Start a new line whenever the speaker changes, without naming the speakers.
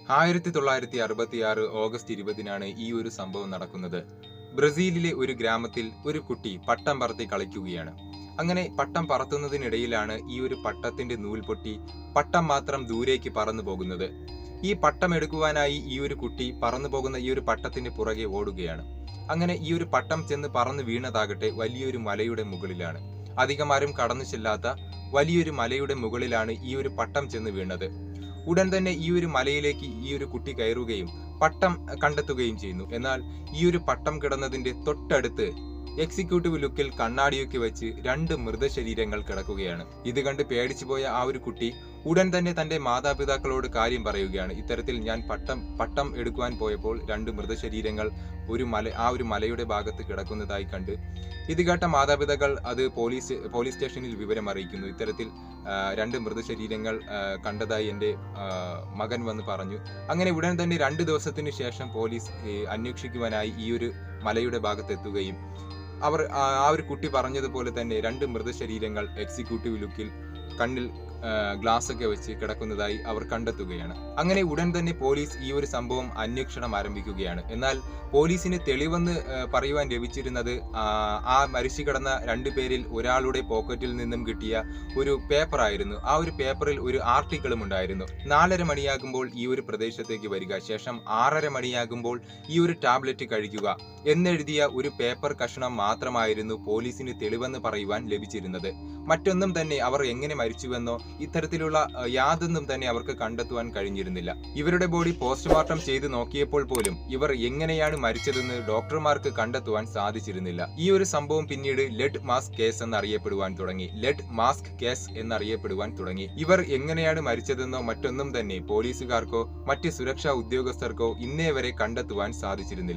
1966 August 20-നാണ് ഈ ഒരു സംഭവം നടക്കുന്നത്. ബ്രസീലിലെ ഒരു ഗ്രാമത്തിൽ ഒരു കുട്ടി പട്ടം പറത്തി കളിക്കുകയാണ്. അങ്ങനെ പട്ടം പറത്തുന്നതിനിടയിലാണ് ഈ ഒരു പട്ടത്തിന്റെ നൂൽ പൊട്ടി പട്ടം മാത്രം ദൂരേക്ക് പറന്നു പോകുന്നത്. ഈ പട്ടം എടുക്കുവാനായി ഈ ഒരു കുട്ടി പറന്നു പോകുന്ന ഈ ഒരു പട്ടത്തിന് പുറകെ ഓടുകയാണ്. അങ്ങനെ ഈ ഒരു പട്ടം ചെന്ന് പറന്നു വീണതാകട്ടെ വലിയൊരു മലയുടെ മുകളിലാണ്. അധികം ആരും കടന്നു ചെല്ലാത്ത വലിയൊരു മലയുടെ മുകളിലാണ് ഈ ഒരു പട്ടം ചെന്ന് വീണത്. ഉടൻ തന്നെ ഈ ഒരു മലയിലേക്ക് ഈ ഒരു കുട്ടി കയറുകയും പട്ടം കണ്ടെത്തുകയും ചെയ്യുന്നു. എന്നാൽ ഈ ഒരു പട്ടം കിടന്നതിന്റെ തൊട്ടടുത്ത് എക്സിക്യൂട്ടീവ് ലുക്കിൽ കണ്ണാടിയൊക്കെ വെച്ച് 2 മൃതശരീരങ്ങൾ കിടക്കുകയാണ്. ഇത് കണ്ട് പേടിച്ചു പോയ ആ ഒരു കുട്ടി ഉടൻ തന്നെ തന്റെ മാതാപിതാക്കളോട് കാര്യം പറയുകയാണ്. ഇത്തരത്തിൽ ഞാൻ പട്ടം എടുക്കുവാൻ പോയപ്പോൾ 2 മൃതശരീരങ്ങൾ ആ ഒരു മലയുടെ ഭാഗത്ത് കിടക്കുന്നതായി കണ്ട്. ഇത് കേട്ട മാതാപിതാക്കൾ അത് പോലീസ് സ്റ്റേഷനിൽ വിവരം അറിയിക്കുന്നു. ഇത്തരത്തിൽ 2 മൃതശരീരങ്ങൾ കണ്ടതായി എൻ്റെ മകൻ വന്ന് പറഞ്ഞു. അങ്ങനെ ഉടൻ തന്നെ 2 ദിവസത്തിന് ശേഷം പോലീസ് അന്വേഷിക്കുവാനായി ഈ ഒരു മലയുടെ ഭാഗത്തെത്തുകയും ആ ഒരു കുട്ടി പറഞ്ഞതുപോലെ തന്നെ 2 മൃതശരീരങ്ങൾ എക്സിക്യൂട്ടീവ് ലുക്കിൽ കണ്ണിൽ ഗ്ലാസ് ഒക്കെ വെച്ച് കിടക്കുന്നതായി അവർ കണ്ടെത്തുകയാണ്. അങ്ങനെ ഉടൻ തന്നെ പോലീസ് ഈ ഒരു സംഭവം അന്വേഷണം ആരംഭിക്കുകയാണ്. എന്നാൽ പോലീസിന് തെളിവെന്ന് പറയുവാൻ ലഭിച്ചിരുന്നത് ആ മരിച്ചു കിടന്ന 2 പേരിൽ ഒരാളുടെ പോക്കറ്റിൽ നിന്നും കിട്ടിയ ഒരു പേപ്പർ ആയിരുന്നു. ആ ഒരു പേപ്പറിൽ ഒരു ആർട്ടിക്കിളും ഉണ്ടായിരുന്നു. 4:30 മണിയാകുമ്പോൾ ഈ ഒരു പ്രദേശത്തേക്ക് വരിക, ശേഷം 6:30 മണിയാകുമ്പോൾ ഈ ഒരു ടാബ്ലറ്റ് കഴിക്കുക എന്നെഴുതിയ ഒരു പേപ്പർ കഷണം മാത്രമായിരുന്നു പോലീസിന് തെളിവെന്ന് പറയുവാൻ ലഭിച്ചിരുന്നത്. മറ്റൊന്നും തന്നെ അവർ എങ്ങനെ മരിച്ചുവെന്നോ ഇത്തരത്തിലുള്ള യാതൊന്നും തന്നെ അവർക്ക് കണ്ടെത്തുവാൻ കഴിഞ്ഞിരുന്നില്ല. ഇവരുടെ ബോഡി പോസ്റ്റ്മോർട്ടം ചെയ്ത് നോക്കിയപ്പോൾ പോലും ഇവർ എങ്ങനെയാണ് മരിച്ചതെന്ന് ഡോക്ടർമാർക്ക് കണ്ടെത്തുവാൻ സാധിച്ചിരുന്നില്ല. ഈ ഒരു സംഭവം പിന്നീട് ലെഡ് മാസ്ക് കേസ് എന്നറിയപ്പെടുവാൻ തുടങ്ങി. ഇവർ എങ്ങനെയാണ് മരിച്ചതെന്നോ മറ്റൊന്നും തന്നെ പോലീസുകാർക്കോ മറ്റ് സുരക്ഷാ ഉദ്യോഗസ്ഥർക്കോ ഇന്നേ വരെ കണ്ടെത്തുവാൻ സാധിച്ചിരുന്നില്ല.